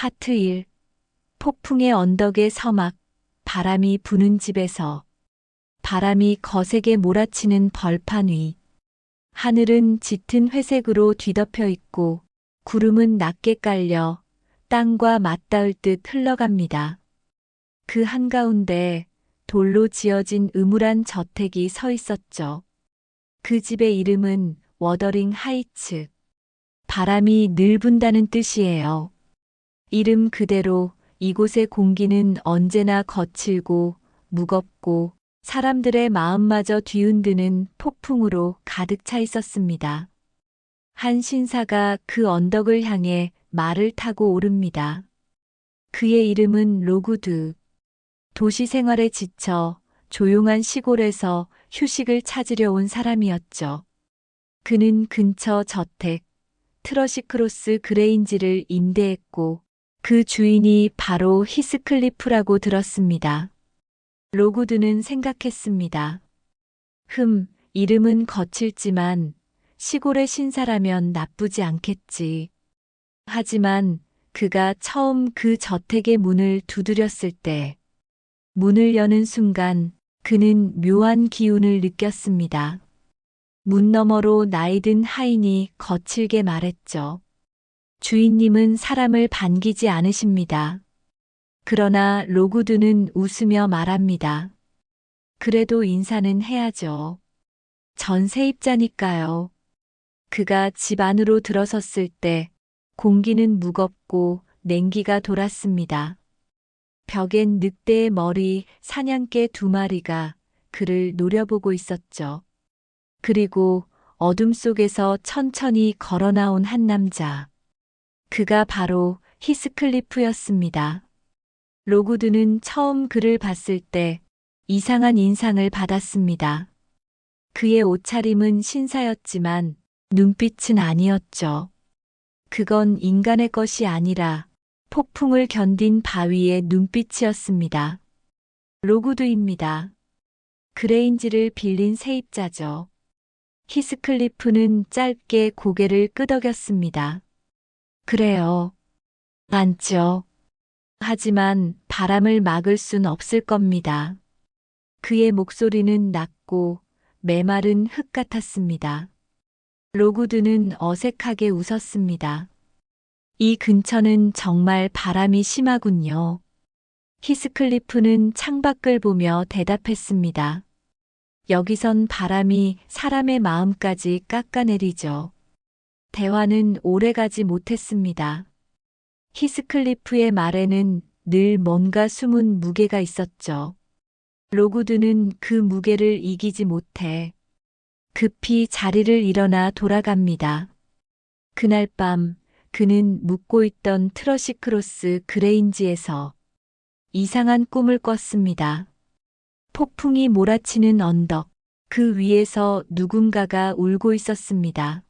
파트 1. 폭풍의 언덕의 서막, 바람이 부는 집에서. 바람이 거세게 몰아치는 벌판 위. 하늘은 짙은 회색으로 뒤덮여 있고 구름은 낮게 깔려 땅과 맞닿을 듯 흘러갑니다. 그 한가운데 돌로 지어진 음울한 저택이 서 있었죠. 그 집의 이름은 워더링 하이츠. 바람이 늘 분다는 뜻이에요. 이름 그대로 이곳의 공기는 언제나 거칠고 무겁고 사람들의 마음마저 뒤흔드는 폭풍으로 가득 차 있었습니다. 한 신사가 그 언덕을 향해 말을 타고 오릅니다. 그의 이름은 로구드. 도시 생활에 지쳐 조용한 시골에서 휴식을 찾으려 온 사람이었죠. 그는 근처 저택, 트러시크로스 그레인지를 임대했고 그 주인이 바로 히스클리프라고 들었습니다. 로구드는 생각했습니다. 이름은 거칠지만 시골의 신사라면 나쁘지 않겠지. 하지만 그가 처음 그 저택의 문을 두드렸을 때, 문을 여는 순간 그는 묘한 기운을 느꼈습니다. 문 너머로 나이든 하인이 거칠게 말했죠. 주인님은 사람을 반기지 않으십니다. 그러나 로구드는 웃으며 말합니다. 그래도 인사는 해야죠. 전 세입자니까요. 그가 집 안으로 들어섰을 때 공기는 무겁고 냉기가 돌았습니다. 벽엔 늑대의 머리 사냥개 2마리가 그를 노려보고 있었죠. 그리고 어둠 속에서 천천히 걸어 나온 한 남자. 그가 바로 히스클리프였습니다. 로구드는 처음 그를 봤을 때 이상한 인상을 받았습니다. 그의 옷차림은 신사였지만 눈빛은 아니었죠. 그건 인간의 것이 아니라 폭풍을 견딘 바위의 눈빛이었습니다. 로구드입니다. 그레인지를 빌린 세입자죠. 히스클리프는 짧게 고개를 끄덕였습니다. 그래요. 많죠. 하지만 바람을 막을 순 없을 겁니다. 그의 목소리는 낮고 메마른 흙 같았습니다. 로구드는 어색하게 웃었습니다. 이 근처는 정말 바람이 심하군요. 히스클리프는 창밖을 보며 대답했습니다. 여기선 바람이 사람의 마음까지 깎아내리죠. 대화는 오래가지 못했습니다. 히스클리프의 말에는 늘 뭔가 숨은 무게가 있었죠. 로구드는 그 무게를 이기지 못해 급히 자리를 일어나 돌아갑니다. 그날 밤 그는 묵고 있던 트러시크로스 그레인지에서 이상한 꿈을 꿨습니다. 폭풍이 몰아치는 언덕, 그 위에서 누군가가 울고 있었습니다.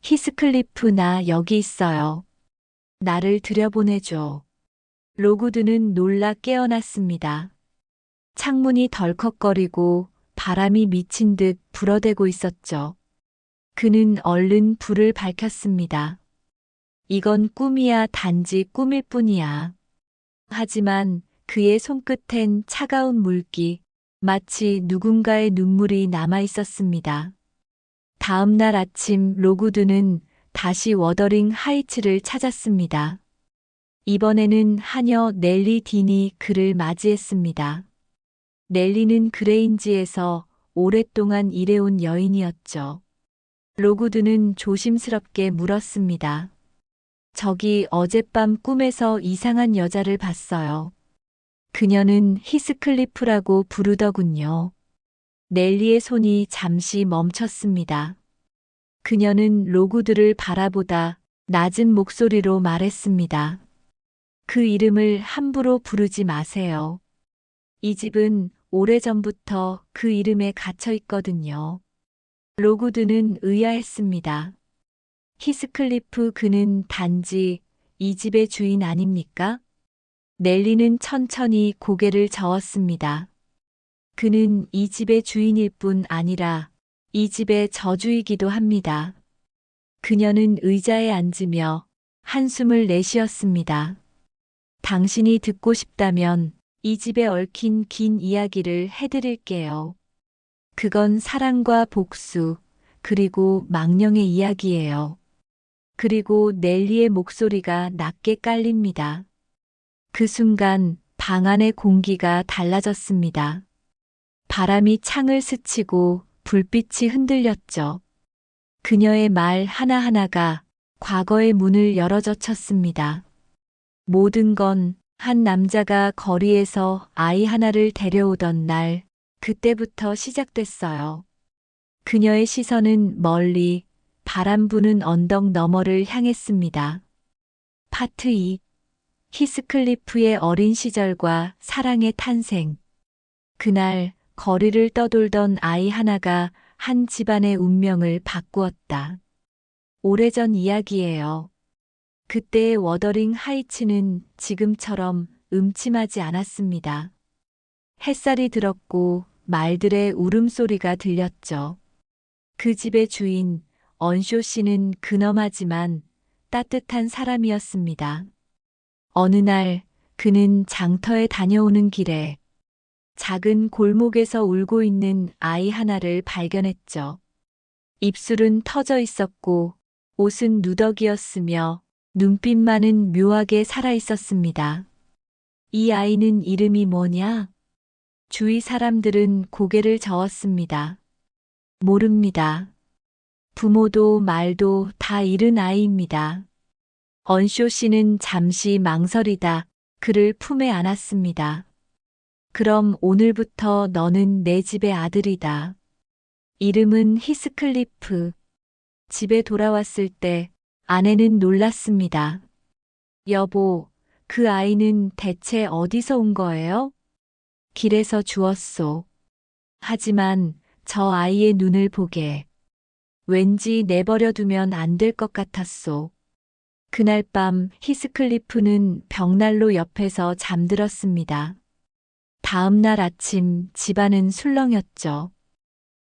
히스클리프, 나 여기 있어요. 나를 들여보내줘. 로구드는 놀라 깨어났습니다. 창문이 덜컥거리고 바람이 미친 듯 불어대고 있었죠. 그는 얼른 불을 밝혔습니다. 이건 꿈이야, 단지 꿈일 뿐이야. 하지만 그의 손끝엔 차가운 물기, 마치 누군가의 눈물이 남아 있었습니다. 다음 날 아침 로구드는 다시 워더링 하이츠를 찾았습니다. 이번에는 하녀 넬리 딘이 그를 맞이했습니다. 넬리는 그레인지에서 오랫동안 일해온 여인이었죠. 로구드는 조심스럽게 물었습니다. 저기 어젯밤 꿈에서 이상한 여자를 봤어요. 그녀는 히스클리프라고 부르더군요. 넬리의 손이 잠시 멈췄습니다. 그녀는 로구드를 바라보다 낮은 목소리로 말했습니다. 그 이름을 함부로 부르지 마세요. 이 집은 오래전부터 그 이름에 갇혀 있거든요. 로구드는 의아했습니다. 히스클리프, 그는 단지 이 집의 주인 아닙니까? 넬리는 천천히 고개를 저었습니다. 그는 이 집의 주인일 뿐 아니라 이 집의 저주이기도 합니다. 그녀는 의자에 앉으며 한숨을 내쉬었습니다. 당신이 듣고 싶다면 이 집에 얽힌 긴 이야기를 해드릴게요. 그건 사랑과 복수, 그리고 망령의 이야기예요. 그리고 넬리의 목소리가 낮게 깔립니다. 그 순간 방 안의 공기가 달라졌습니다. 바람이 창을 스치고 불빛이 흔들렸죠. 그녀의 말 하나하나가 과거의 문을 열어젖혔습니다. 모든 건 한 남자가 거리에서 아이 하나를 데려오던 날, 그때부터 시작됐어요. 그녀의 시선은 멀리 바람 부는 언덕 너머를 향했습니다. 파트 2. 히스클리프의 어린 시절과 사랑의 탄생. 그날 거리를 떠돌던 아이 하나가 한 집안의 운명을 바꾸었다. 오래전 이야기예요. 그때의 워더링 하이츠는 지금처럼 음침하지 않았습니다. 햇살이 들었고 말들의 울음소리가 들렸죠. 그 집의 주인 언쇼 씨는 근엄하지만 따뜻한 사람이었습니다. 어느 날 그는 장터에 다녀오는 길에 작은 골목에서 울고 있는 아이 하나를 발견했죠. 입술은 터져 있었고 옷은 누더기였으며 눈빛만은 묘하게 살아 있었습니다. 이 아이는 이름이 뭐냐? 주위 사람들은 고개를 저었습니다. 모릅니다. 부모도 말도 다 잃은 아이입니다. 언쇼 씨는 잠시 망설이다 그를 품에 안았습니다. 그럼 오늘부터 너는 내 집의 아들이다. 이름은 히스클리프. 집에 돌아왔을 때 아내는 놀랐습니다. 여보, 그 아이는 대체 어디서 온 거예요? 길에서 주웠소. 하지만 저 아이의 눈을 보게. 왠지 내버려 두면 안 될 것 같았소. 그날 밤 히스클리프는 벽난로 옆에서 잠들었습니다. 다음 날 아침 집안은 술렁였죠.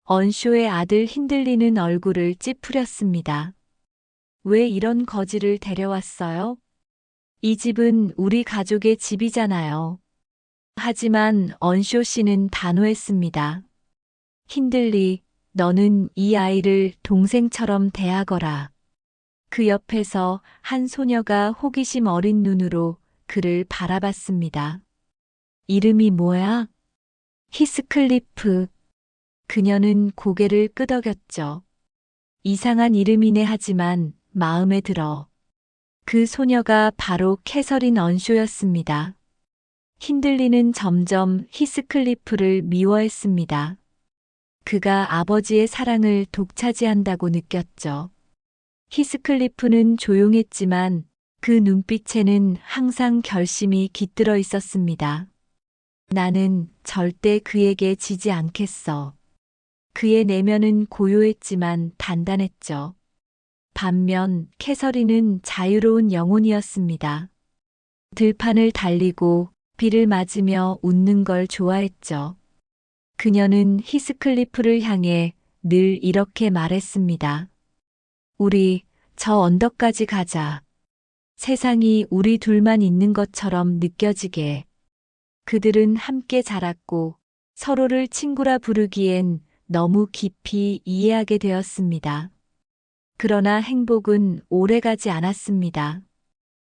언쇼의 아들 흔들리는 얼굴을 찌푸렸습니다. 왜 이런 거지를 데려왔어요? 이 집은 우리 가족의 집이잖아요. 하지만 언쇼 씨는 단호했습니다. 흔들리, 너는 이 아이를 동생처럼 대하거라. 그 옆에서 한 소녀가 호기심 어린 눈으로 그를 바라봤습니다. 이름이 뭐야? 히스클리프. 그녀는 고개를 끄덕였죠. 이상한 이름이네 하지만 마음에 들어. 그 소녀가 바로 캐서린 언쇼였습니다. 흔들리는 점점 히스클리프를 미워했습니다. 그가 아버지의 사랑을 독차지한다고 느꼈죠. 히스클리프는 조용했지만 그 눈빛에는 항상 결심이 깃들어 있었습니다. 나는 절대 그에게 지지 않겠어. 그의 내면은 고요했지만 단단했죠. 반면 캐서린은 자유로운 영혼이었습니다. 들판을 달리고 비를 맞으며 웃는 걸 좋아했죠. 그녀는 히스클리프를 향해 늘 이렇게 말했습니다. 우리 저 언덕까지 가자. 세상이 우리 둘만 있는 것처럼 느껴지게. 그들은 함께 자랐고 서로를 친구라 부르기엔 너무 깊이 이해하게 되었습니다. 그러나 행복은 오래가지 않았습니다.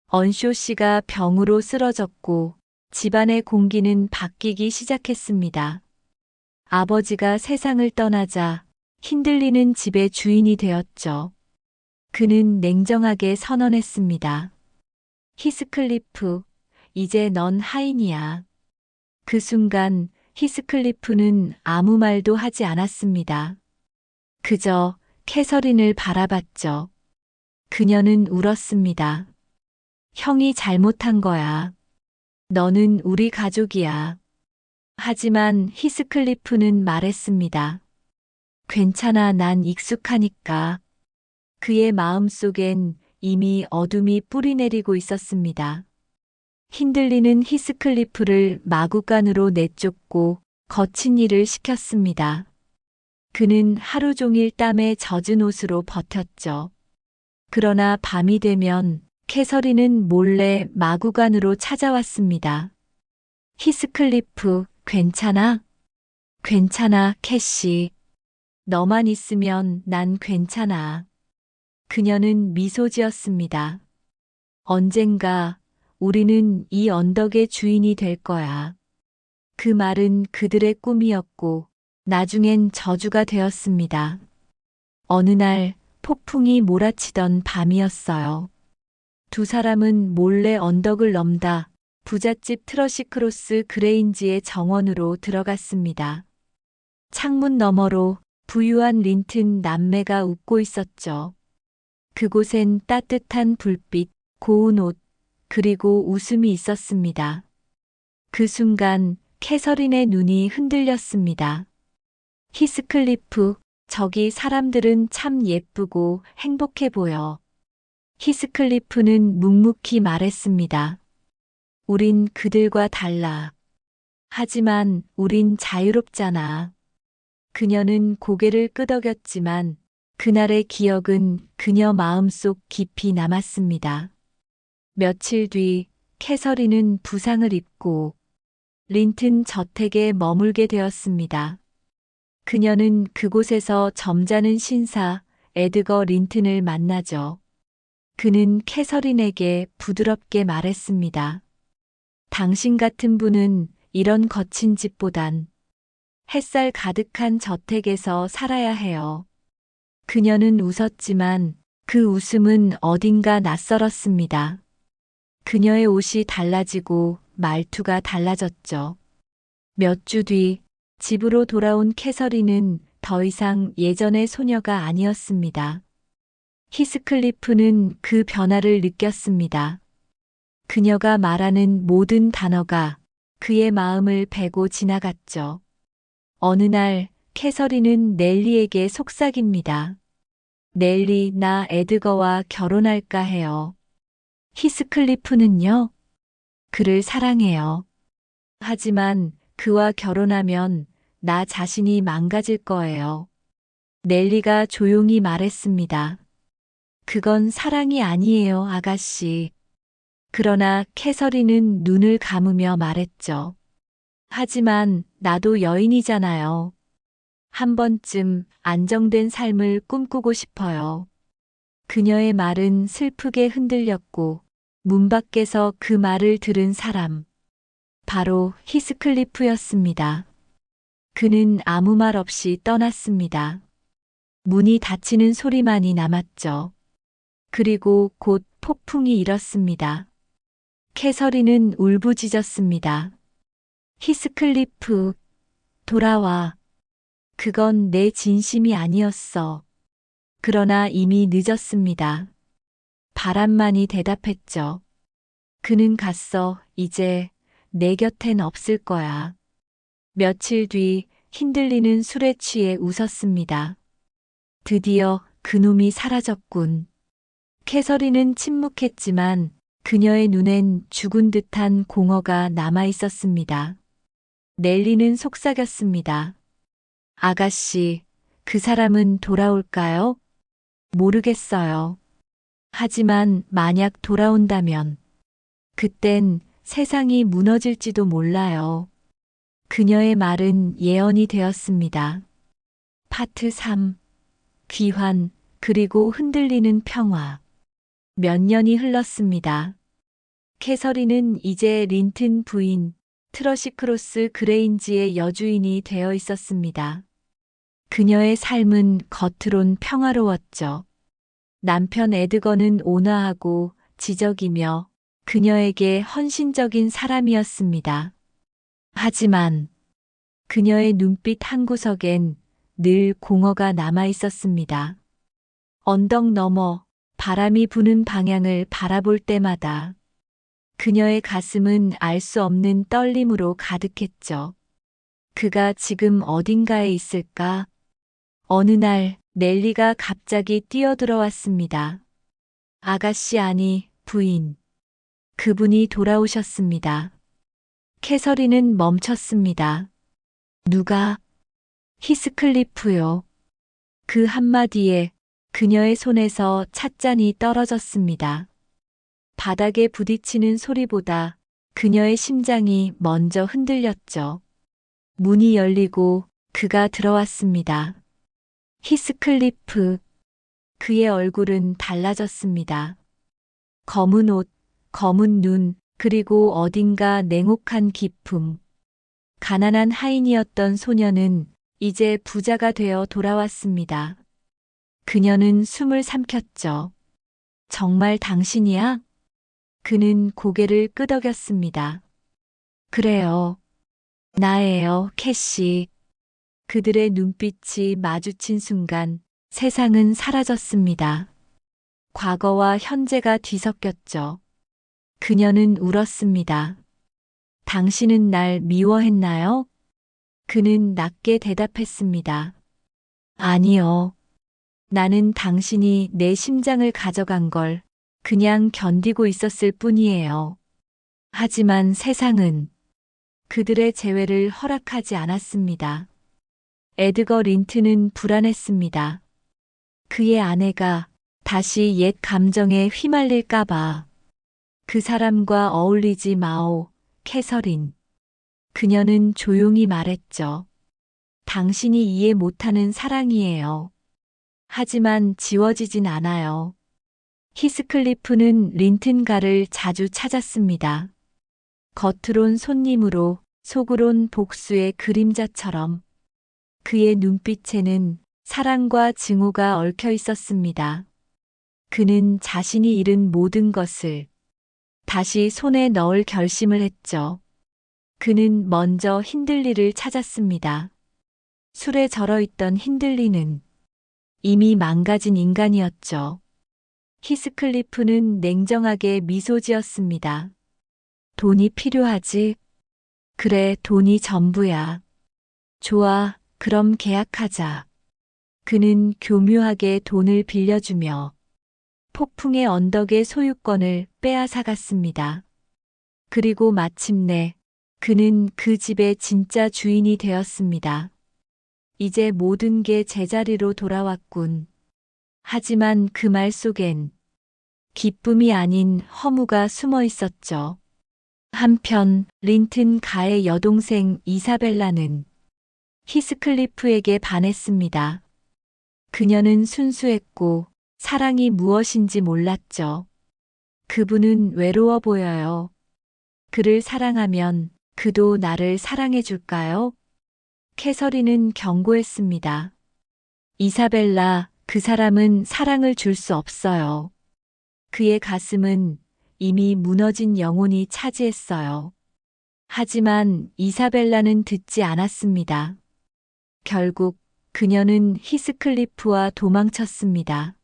언쇼 씨가 병으로 쓰러졌고 집안의 공기는 바뀌기 시작했습니다. 아버지가 세상을 떠나자 흔들리는 집의 주인이 되었죠. 그는 냉정하게 선언했습니다. 히스클리프, 이제 넌 하인이야. 그 순간 히스클리프는 아무 말도 하지 않았습니다. 그저 캐서린을 바라봤죠. 그녀는 울었습니다. 형이 잘못한 거야. 너는 우리 가족이야. 하지만 히스클리프는 말했습니다. 괜찮아, 난 익숙하니까. 그의 마음속엔 이미 어둠이 뿌리내리고 있었습니다. 흔들리는 히스클리프를 마구간으로 내쫓고 거친 일을 시켰습니다. 그는 하루 종일 땀에 젖은 옷으로 버텼죠. 그러나 밤이 되면 캐서린은 몰래 마구간으로 찾아왔습니다. 히스클리프, 괜찮아? 괜찮아, 캐시. 너만 있으면 난 괜찮아. 그녀는 미소 지었습니다. 언젠가 우리는 이 언덕의 주인이 될 거야. 그 말은 그들의 꿈이었고 나중엔 저주가 되었습니다. 어느 날 폭풍이 몰아치던 밤이었어요. 두 사람은 몰래 언덕을 넘다 부잣집 트러시크로스 그레인지의 정원으로 들어갔습니다. 창문 너머로 부유한 린튼 남매가 웃고 있었죠. 그곳엔 따뜻한 불빛, 고운 옷, 그리고 웃음이 있었습니다. 그 순간 캐서린의 눈이 흔들렸습니다. 히스클리프, 저기 사람들은 참 예쁘고 행복해 보여. 히스클리프는 묵묵히 말했습니다. 우린 그들과 달라. 하지만 우린 자유롭잖아. 그녀는 고개를 끄덕였지만 그날의 기억은 그녀 마음속 깊이 남았습니다. 며칠 뒤 캐서린은 부상을 입고 린튼 저택에 머물게 되었습니다. 그녀는 그곳에서 점잖은 신사 에드거 린튼을 만나죠. 그는 캐서린에게 부드럽게 말했습니다. 당신 같은 분은 이런 거친 집보단 햇살 가득한 저택에서 살아야 해요. 그녀는 웃었지만 그 웃음은 어딘가 낯설었습니다. 그녀의 옷이 달라지고 말투가 달라졌죠. 몇 주 뒤 집으로 돌아온 캐서린은 더 이상 예전의 소녀가 아니었습니다. 히스클리프는 그 변화를 느꼈습니다. 그녀가 말하는 모든 단어가 그의 마음을 베고 지나갔죠. 어느 날 캐서린은 넬리에게 속삭입니다. 넬리, 나 에드거와 결혼할까 해요. 히스클리프는요? 그를 사랑해요. 하지만 그와 결혼하면 나 자신이 망가질 거예요. 넬리가 조용히 말했습니다. 그건 사랑이 아니에요, 아가씨. 그러나 캐서린은 눈을 감으며 말했죠. 하지만 나도 여인이잖아요. 한 번쯤 안정된 삶을 꿈꾸고 싶어요. 그녀의 말은 슬프게 흔들렸고 문 밖에서 그 말을 들은 사람. 바로 히스클리프였습니다. 그는 아무 말 없이 떠났습니다. 문이 닫히는 소리만이 남았죠. 그리고 곧 폭풍이 일었습니다. 캐서린은 울부짖었습니다. 히스클리프, 돌아와. 그건 내 진심이 아니었어. 그러나 이미 늦었습니다. 바람만이 대답했죠. 그는 갔어. 이제 내 곁엔 없을 거야. 며칠 뒤 흔들리는 술에 취해 웃었습니다. 드디어 그놈이 사라졌군. 캐서린은 침묵했지만 그녀의 눈엔 죽은 듯한 공허가 남아 있었습니다. 넬리는 속삭였습니다. 아가씨, 그 사람은 돌아올까요? 모르겠어요. 하지만 만약 돌아온다면 그땐 세상이 무너질지도 몰라요. 그녀의 말은 예언이 되었습니다. 파트 3. 귀환, 그리고 흔들리는 평화. 몇 년이 흘렀습니다. 캐서린은 이제 린튼 부인, 트러시크로스 그레인지의 여주인이 되어 있었습니다. 그녀의 삶은 겉으론 평화로웠죠. 남편 에드거는 온화하고 지적이며 그녀에게 헌신적인 사람이었습니다. 하지만 그녀의 눈빛 한구석엔 늘 공허가 남아 있었습니다. 언덕 너머 바람이 부는 방향을 바라볼 때마다 그녀의 가슴은 알 수 없는 떨림으로 가득했죠. 그가 지금 어딘가에 있을까? 어느 날 넬리가 갑자기 뛰어들어왔습니다. 아가씨 아니, 부인. 그분이 돌아오셨습니다. 캐서린은 멈췄습니다. 누가? 히스클리프요. 그 한마디에 그녀의 손에서 찻잔이 떨어졌습니다. 바닥에 부딪히는 소리보다 그녀의 심장이 먼저 흔들렸죠. 문이 열리고 그가 들어왔습니다. 히스클리프. 그의 얼굴은 달라졌습니다. 검은 옷, 검은 눈, 그리고 어딘가 냉혹한 기품. 가난한 하인이었던 소녀는 이제 부자가 되어 돌아왔습니다. 그녀는 숨을 삼켰죠. 정말 당신이야? 그는 고개를 끄덕였습니다. 그래요. 나예요, 캐시. 그들의 눈빛이 마주친 순간 세상은 사라졌습니다. 과거와 현재가 뒤섞였죠. 그녀는 울었습니다. 당신은 날 미워했나요? 그는 낮게 대답했습니다. 아니요. 나는 당신이 내 심장을 가져간 걸 그냥 견디고 있었을 뿐이에요. 하지만 세상은 그들의 재회를 허락하지 않았습니다. 에드거 린트는 불안했습니다. 그의 아내가 다시 옛 감정에 휘말릴까봐. 그 사람과 어울리지 마오, 캐서린. 그녀는 조용히 말했죠. 당신이 이해 못하는 사랑이에요. 하지만 지워지진 않아요. 히스클리프는 린튼가를 자주 찾았습니다. 겉으론 손님으로, 속으론 복수의 그림자처럼. 그의 눈빛에는 사랑과 증오가 얽혀 있었습니다. 그는 자신이 잃은 모든 것을 다시 손에 넣을 결심을 했죠. 그는 먼저 힌들리를 찾았습니다. 술에 절어있던 힌들리는 이미 망가진 인간이었죠. 히스클리프는 냉정하게 미소 지었습니다. 돈이 필요하지? 그래, 돈이 전부야. 좋아, 그럼 계약하자. 그는 교묘하게 돈을 빌려주며 폭풍의 언덕의 소유권을 빼앗아갔습니다. 그리고 마침내 그는 그 집의 진짜 주인이 되었습니다. 이제 모든 게 제자리로 돌아왔군. 하지만 그 말 속엔 기쁨이 아닌 허무가 숨어 있었죠. 한편 린튼 가의 여동생 이사벨라는 히스클리프에게 반했습니다. 그녀는 순수했고 사랑이 무엇인지 몰랐죠. 그분은 외로워 보여요. 그를 사랑하면 그도 나를 사랑해 줄까요? 캐서린은 경고했습니다. 이사벨라, 그 사람은 사랑을 줄 수 없어요. 그의 가슴은 이미 무너진 영혼이 차지했어요. 하지만 이사벨라는 듣지 않았습니다. 결국 그녀는 히스클리프와 도망쳤습니다.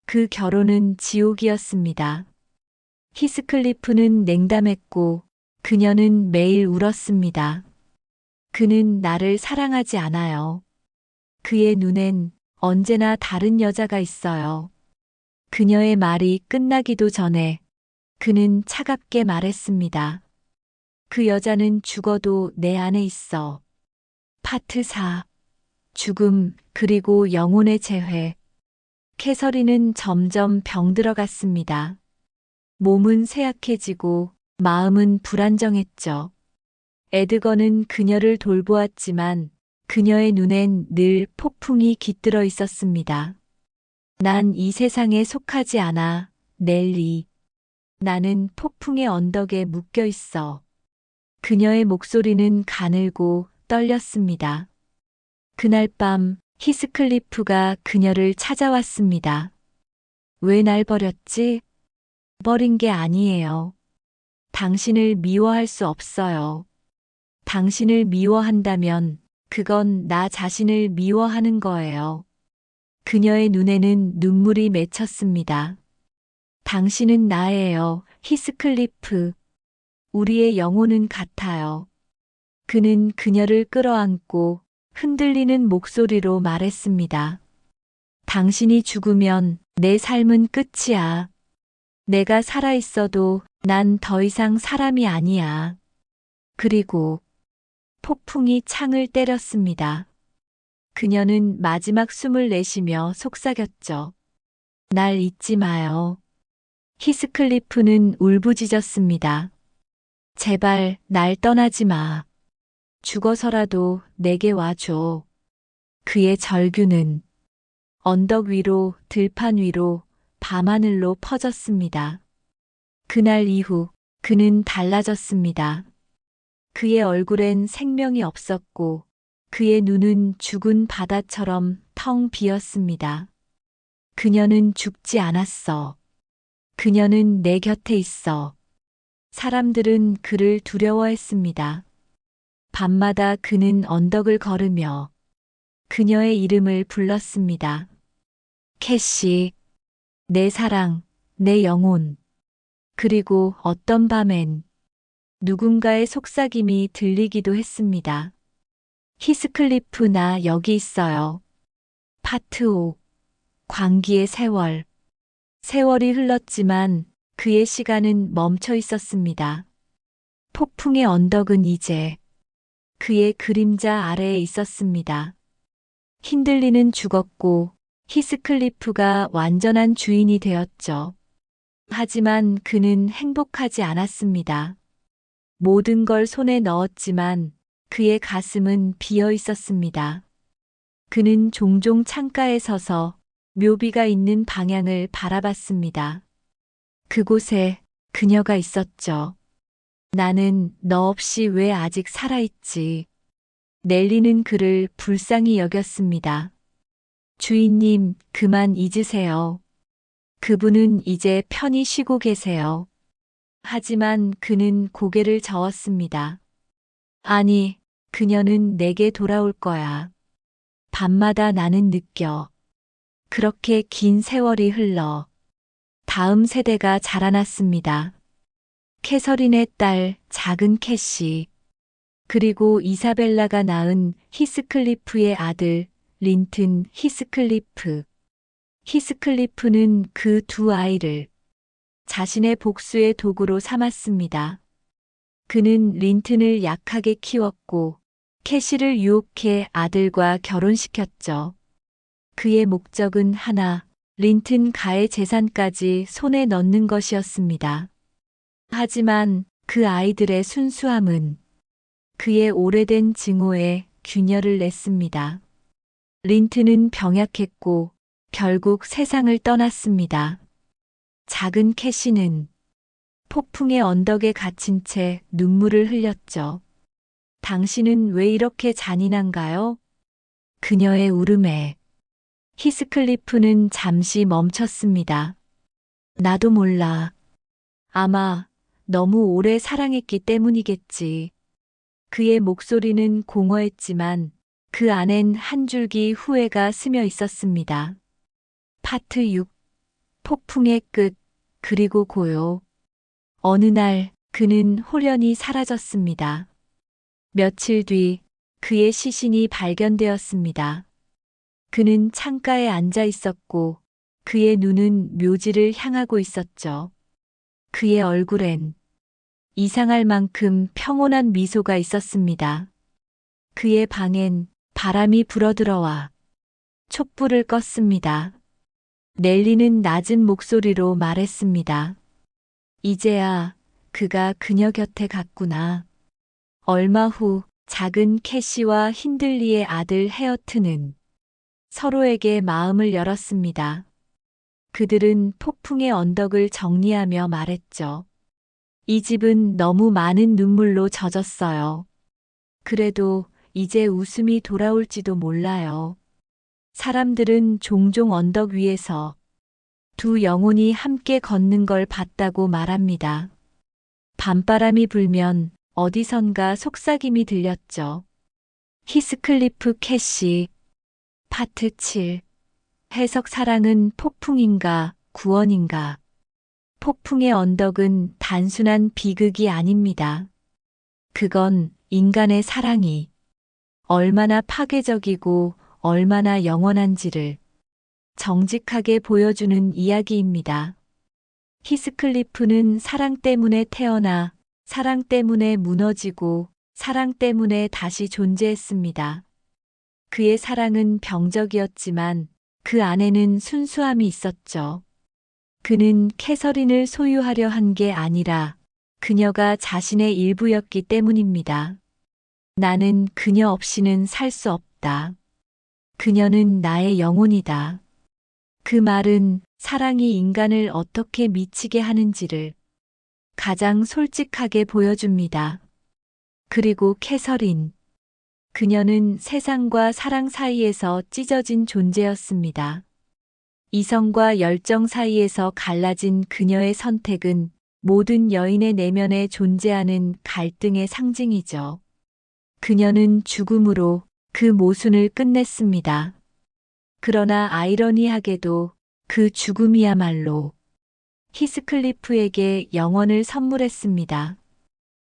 그 결혼은 지옥이었습니다. 히스클리프는 냉담했고 그녀는 매일 울었습니다. 그는 나를 사랑하지 않아요. 그의 눈엔 언제나 다른 여자가 있어요. 그녀의 말이 끝나기도 전에 그는 차갑게 말했습니다. 그 여자는 죽어도 내 안에 있어. 파트 4. 죽음 그리고 영혼의 재회. 캐서린은 점점 병들어갔습니다. 몸은 쇠약해지고 마음은 불안정했죠. 에드거는 그녀를 돌보았지만 그녀의 눈엔 늘 폭풍이 깃들어 있었습니다. 난 이 세상에 속하지 않아, 넬리. 나는 폭풍의 언덕에 묶여 있어. 그녀의 목소리는 가늘고 떨렸습니다. 그날 밤 히스클리프가 그녀를 찾아왔습니다. 왜 날 버렸지? 버린 게 아니에요. 당신을 미워할 수 없어요. 당신을 미워한다면 그건 나 자신을 미워하는 거예요. 그녀의 눈에는 눈물이 맺혔습니다. 당신은 나예요, 히스클리프. 우리의 영혼은 같아요. 그는 그녀를 끌어안고 흔들리는 목소리로 말했습니다. 당신이 죽으면 내 삶은 끝이야. 내가 살아있어도 난 더 이상 사람이 아니야. 그리고 폭풍이 창을 때렸습니다. 그녀는 마지막 숨을 내쉬며 속삭였죠. 날 잊지 마요. 히스클리프는 울부짖었습니다. 제발 날 떠나지 마. 죽어서라도 내게 와줘. 그의 절규는 언덕 위로, 들판 위로, 밤하늘로 퍼졌습니다. 그날 이후 그는 달라졌습니다. 그의 얼굴엔 생명이 없었고 그의 눈은 죽은 바다처럼 텅 비었습니다. 그녀는 죽지 않았어. 그녀는 내 곁에 있어. 사람들은 그를 두려워했습니다. 밤마다 그는 언덕을 걸으며 그녀의 이름을 불렀습니다. 캐시, 내 사랑, 내 영혼. 그리고 어떤 밤엔 누군가의 속삭임이 들리기도 했습니다. 히스클리프, 나 여기 있어요. 파트 5. 광기의 세월. 세월이 흘렀지만 그의 시간은 멈춰 있었습니다. 폭풍의 언덕은 이제 그의 그림자 아래에 있었습니다. 힌들리는 죽었고 히스클리프가 완전한 주인이 되었죠. 하지만 그는 행복하지 않았습니다. 모든 걸 손에 넣었지만 그의 가슴은 비어 있었습니다. 그는 종종 창가에 서서 묘비가 있는 방향을 바라봤습니다. 그곳에 그녀가 있었죠. 나는 너 없이 왜 아직 살아있지? 넬리는 그를 불쌍히 여겼습니다. 주인님, 그만 잊으세요. 그분은 이제 편히 쉬고 계세요. 하지만 그는 고개를 저었습니다. 아니, 그녀는 내게 돌아올 거야. 밤마다 나는 느껴. 그렇게 긴 세월이 흘러 다음 세대가 자라났습니다. 캐서린의 딸 작은 캐시, 그리고 이사벨라가 낳은 히스클리프의 아들 린튼 히스클리프. 히스클리프는 그 두 아이를 자신의 복수의 도구로 삼았습니다. 그는 린튼을 약하게 키웠고 캐시를 유혹해 아들과 결혼시켰죠. 그의 목적은 하나, 린튼 가의 재산까지 손에 넣는 것이었습니다. 하지만 그 아이들의 순수함은 그의 오래된 증오에 균열을 냈습니다. 린튼은 병약했고 결국 세상을 떠났습니다. 작은 캐시는 폭풍의 언덕에 갇힌 채 눈물을 흘렸죠. 당신은 왜 이렇게 잔인한가요? 그녀의 울음에 히스클리프는 잠시 멈췄습니다. 나도 몰라. 아마 너무 오래 사랑했기 때문이겠지. 그의 목소리는 공허했지만 그 안엔 한 줄기 후회가 스며 있었습니다. 파트 6. 폭풍의 끝, 그리고 고요. 어느 날 그는 홀연히 사라졌습니다. 며칠 뒤 그의 시신이 발견되었습니다. 그는 창가에 앉아 있었고 그의 눈은 묘지를 향하고 있었죠. 그의 얼굴엔 이상할 만큼 평온한 미소가 있었습니다. 그의 방엔 바람이 불어들어와 촛불을 껐습니다. 넬리는 낮은 목소리로 말했습니다. 이제야 그가 그녀 곁에 갔구나. 얼마 후 작은 캐시와 힌들리의 아들 헤어트는 서로에게 마음을 열었습니다. 그들은 폭풍의 언덕을 정리하며 말했죠. 이 집은 너무 많은 눈물로 젖었어요. 그래도 이제 웃음이 돌아올지도 몰라요. 사람들은 종종 언덕 위에서 두 영혼이 함께 걷는 걸 봤다고 말합니다. 밤바람이 불면 어디선가 속삭임이 들렸죠. 히스클리프 캐시. 파트 7. 해석. 사랑은 폭풍인가 구원인가? 폭풍의 언덕은 단순한 비극이 아닙니다. 그건 인간의 사랑이 얼마나 파괴적이고 얼마나 영원한지를 정직하게 보여주는 이야기입니다. 히스클리프는 사랑 때문에 태어나 사랑 때문에 무너지고 사랑 때문에 다시 존재했습니다. 그의 사랑은 병적이었지만 그 안에는 순수함이 있었죠. 그는 캐서린을 소유하려 한 게 아니라 그녀가 자신의 일부였기 때문입니다. 나는 그녀 없이는 살 수 없다. 그녀는 나의 영혼이다. 그 말은 사랑이 인간을 어떻게 미치게 하는지를 가장 솔직하게 보여줍니다. 그리고 캐서린. 그녀는 세상과 사랑 사이에서 찢어진 존재였습니다. 이성과 열정 사이에서 갈라진 그녀의 선택은 모든 여인의 내면에 존재하는 갈등의 상징이죠. 그녀는 죽음으로 그 모순을 끝냈습니다. 그러나 아이러니하게도 그 죽음이야말로 히스클리프에게 영원을 선물했습니다.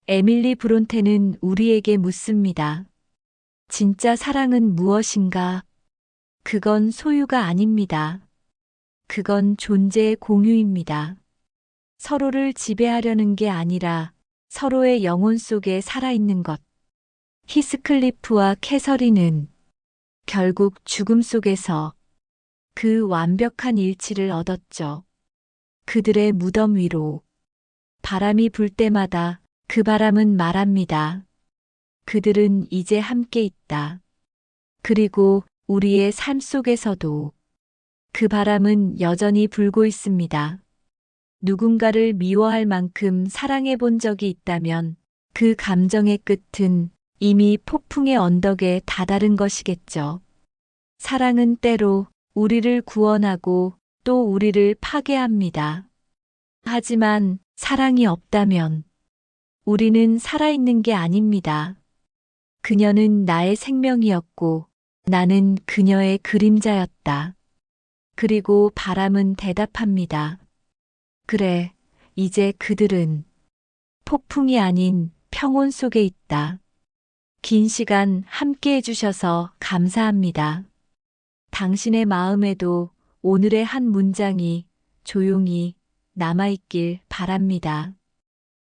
에밀리 브론테는 우리에게 묻습니다. 진짜 사랑은 무엇인가? 그건 소유가 아닙니다. 그건 존재의 공유입니다. 서로를 지배하려는 게 아니라 서로의 영혼 속에 살아있는 것. 히스클리프와 캐서린은 결국 죽음 속에서 그 완벽한 일치를 얻었죠. 그들의 무덤 위로 바람이 불 때마다 그 바람은 말합니다. 그들은 이제 함께 있다. 그리고 우리의 삶 속에서도 그 바람은 여전히 불고 있습니다. 누군가를 미워할 만큼 사랑해 본 적이 있다면 그 감정의 끝은 이미 폭풍의 언덕에 다다른 것이겠죠. 사랑은 때로 우리를 구원하고 또 우리를 파괴합니다. 하지만 사랑이 없다면 우리는 살아있는 게 아닙니다. 그녀는 나의 생명이었고 나는 그녀의 그림자였다. 그리고 바람은 대답합니다. 그래, 이제 그들은 폭풍이 아닌 평온 속에 있다. 긴 시간 함께 해주셔서 감사합니다. 당신의 마음에도 오늘의 한 문장이 조용히 남아있길 바랍니다.